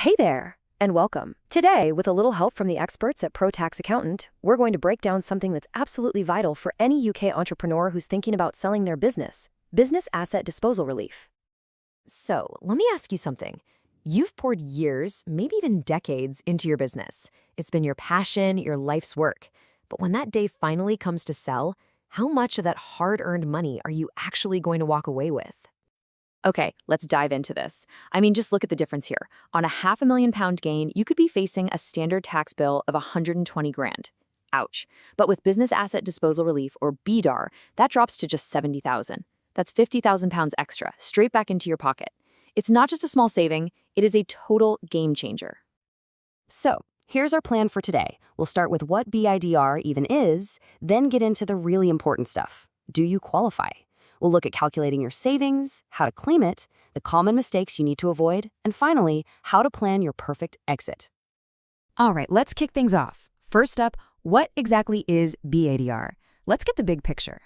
Hey there, and welcome. Today, with a little help from the experts at Pro Tax Accountant, we're going to break down something that's absolutely vital for any UK entrepreneur who's thinking about selling their business asset disposal relief. So, let me ask you something. You've poured years, maybe even decades, into your business. It's been your passion, your life's work. But when that day finally comes to sell, how much of that hard-earned money are you actually going to walk away with? Okay, let's dive into this. Just look at the difference here. On a £500,000 gain, you could be facing a standard tax bill of 120 grand. Ouch. But with business asset disposal relief, or BADR, that drops to just 70,000. That's 50,000 pounds extra, straight back into your pocket. It's not just a small saving, it is a total game changer. So, here's our plan for today. We'll start with what BIDR even is, then get into the really important stuff. Do you qualify? We'll look at calculating your savings, how to claim it, the common mistakes you need to avoid, and finally, how to plan your perfect exit. All right, let's kick things off. First up, what exactly is BADR? Let's get the big picture.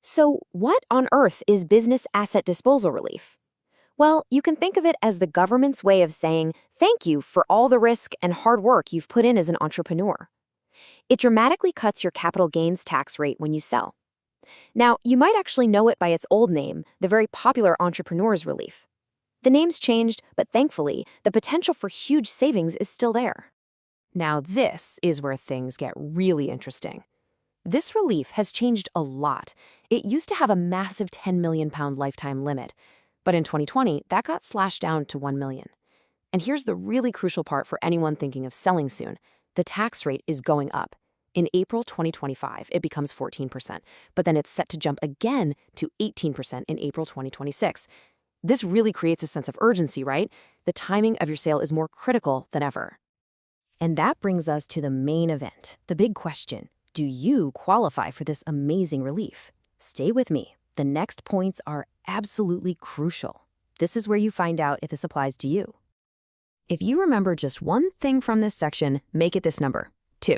So, what on earth is business asset disposal relief? Well, you can think of it as the government's way of saying thank you for all the risk and hard work you've put in as an entrepreneur. It dramatically cuts your capital gains tax rate when you sell. Now, you might actually know it by its old name, the very popular Entrepreneur's Relief. The name's changed, but thankfully, the potential for huge savings is still there. Now, this is where things get really interesting. This relief has changed a lot. It used to have a massive £10 million lifetime limit, but in 2020, that got slashed down to $1 million. And here's the really crucial part for anyone thinking of selling soon. The tax rate is going up. In April 2025, it becomes 14%, but then it's set to jump again to 18% in April 2026. This really creates a sense of urgency, right? The timing of your sale is more critical than ever. And that brings us to the main event, the big question. Do you qualify for this amazing relief? Stay with me. The next points are absolutely crucial. This is where you find out if this applies to you. If you remember just one thing from this section, make it this number, 2.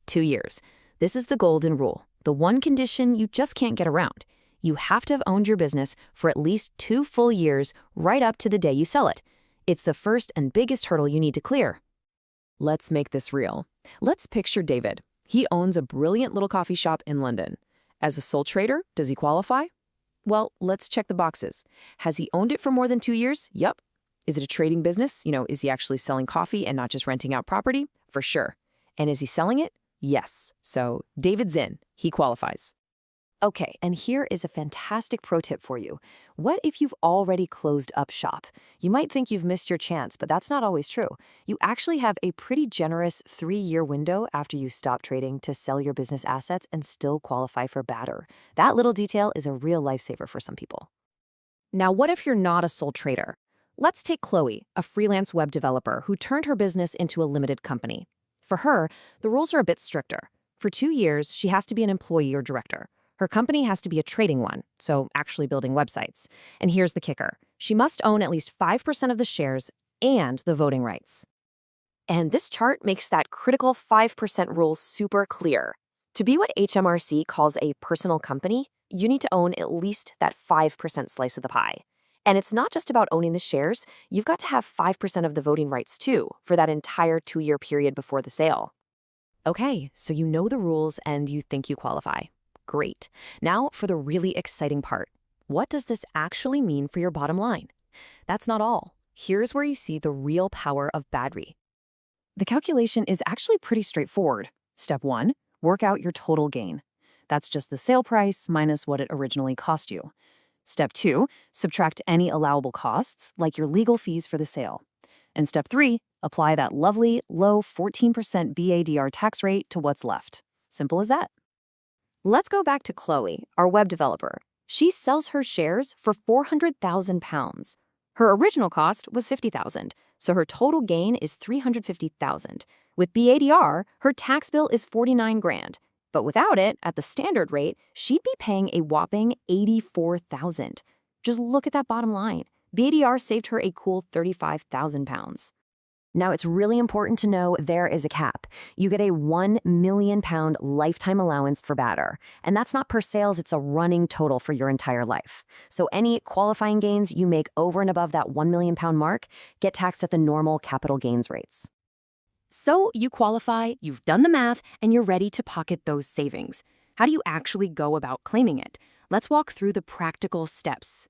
2 years. This is the golden rule, the one condition you just can't get around. You have to have owned your business for at least 2 full years right up to the day you sell it. It's the first and biggest hurdle you need to clear. Let's make this real. Let's picture David. He owns a brilliant little coffee shop in London. As a sole trader, does he qualify? Well, let's check the boxes. Has he owned it for more than 2 years? Yup. Is it a trading business? Is he actually selling coffee and not just renting out property? For sure. And is he selling it? Yes. So David's in. He qualifies. Okay, and here is a fantastic pro tip for you. What if you've already closed up shop? You might think you've missed your chance, but that's not always true. You actually have a pretty generous 3-year window after you stop trading to sell your business assets and still qualify for BADR. That little detail is a real lifesaver for some people. Now, what if you're not a sole trader? Let's take Chloe, a freelance web developer who turned her business into a limited company. For her, the rules are a bit stricter. For 2 years, she has to be an employee or director. Her company has to be a trading one, so actually building websites. And here's the kicker. She must own at least 5% of the shares and the voting rights. And this chart makes that critical 5% rule super clear. To be what HMRC calls a personal company, you need to own at least that 5% slice of the pie. And it's not just about owning the shares, you've got to have 5% of the voting rights too, for that entire 2-year period before the sale. Okay, so you know the rules and you think you qualify. Great. Now for the really exciting part. What does this actually mean for your bottom line? That's not all. Here's where you see the real power of BADR. The calculation is actually pretty straightforward. Step 1, work out your total gain. That's just the sale price minus what it originally cost you. Step 2, subtract any allowable costs, like your legal fees for the sale. And Step 3, apply that lovely, low 14% BADR tax rate to what's left. Simple as that. Let's go back to Chloe, our web developer. She sells her shares for £400,000. Her original cost was $50,000, so her total gain is $350,000. With BADR, her tax bill is $49 grand. But without it, at the standard rate, she'd be paying a whopping $84,000. Just look at that bottom line. BADR saved her a cool £35,000. Now, it's really important to know there is a cap. You get a £1 million lifetime allowance for BADR, and that's not per sales, it's a running total for your entire life. So any qualifying gains you make over and above that £1 million mark get taxed at the normal capital gains rates. So you qualify, you've done the math, and you're ready to pocket those savings. How do you actually go about claiming it? Let's walk through the practical steps.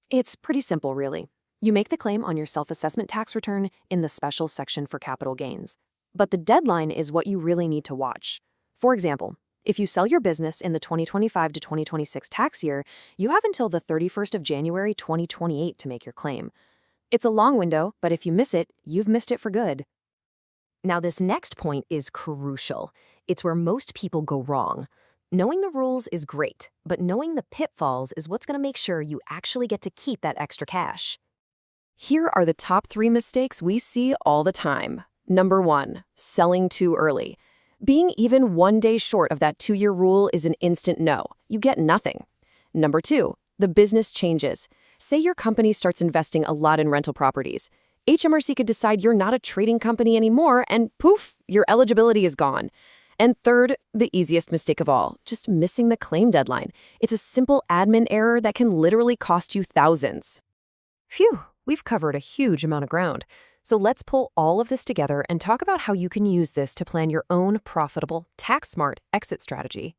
It's pretty simple, really. You make the claim on your self-assessment tax return in the special section for capital gains. But the deadline is what you really need to watch. For example, if you sell your business in the 2025 to 2026 tax year, you have until the 31st of January 2028 to make your claim. It's a long window, but if you miss it, you've missed it for good. Now, this next point is crucial. It's where most people go wrong. Knowing the rules is great, but knowing the pitfalls is what's going to make sure you actually get to keep that extra cash. Here are the top 3 mistakes we see all the time. Number 1, selling too early. Being even 1 day short of that 2-year rule is an instant no. You get nothing. Number 2, the business changes. Say your company starts investing a lot in rental properties. HMRC could decide you're not a trading company anymore, and poof, your eligibility is gone. And third, the easiest mistake of all, just missing the claim deadline. It's a simple admin error that can literally cost you thousands. Phew, we've covered a huge amount of ground. So let's pull all of this together and talk about how you can use this to plan your own profitable, tax-smart exit strategy.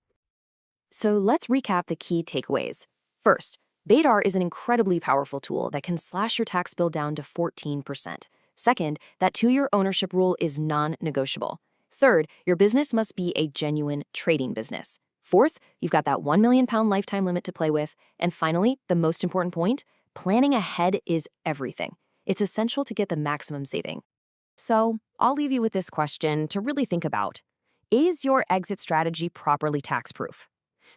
So let's recap the key takeaways. First, BADR is an incredibly powerful tool that can slash your tax bill down to 14%. Second, that 2-year ownership rule is non-negotiable. Third, your business must be a genuine trading business. Fourth, you've got that £1 million lifetime limit to play with. And finally, the most important point, planning ahead is everything. It's essential to get the maximum saving. So I'll leave you with this question to really think about. Is your exit strategy properly tax-proof?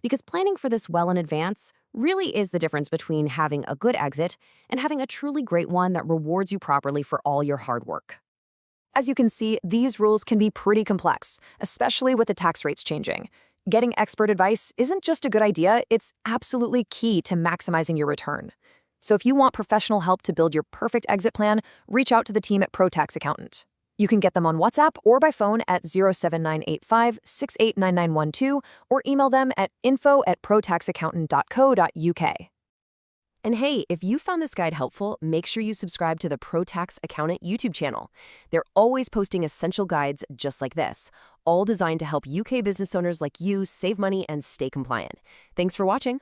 Because planning for this well in advance really is the difference between having a good exit and having a truly great one that rewards you properly for all your hard work. As you can see, these rules can be pretty complex, especially with the tax rates changing. Getting expert advice isn't just a good idea, it's absolutely key to maximizing your return. So if you want professional help to build your perfect exit plan, reach out to the team at ProTax Accountant. You can get them on WhatsApp or by phone at 07985 689912 or email them at info@protaxaccountant.co.uk. And hey, if you found this guide helpful, make sure you subscribe to the ProTax Accountant YouTube channel. They're always posting essential guides just like this, all designed to help UK business owners like you save money and stay compliant. Thanks for watching.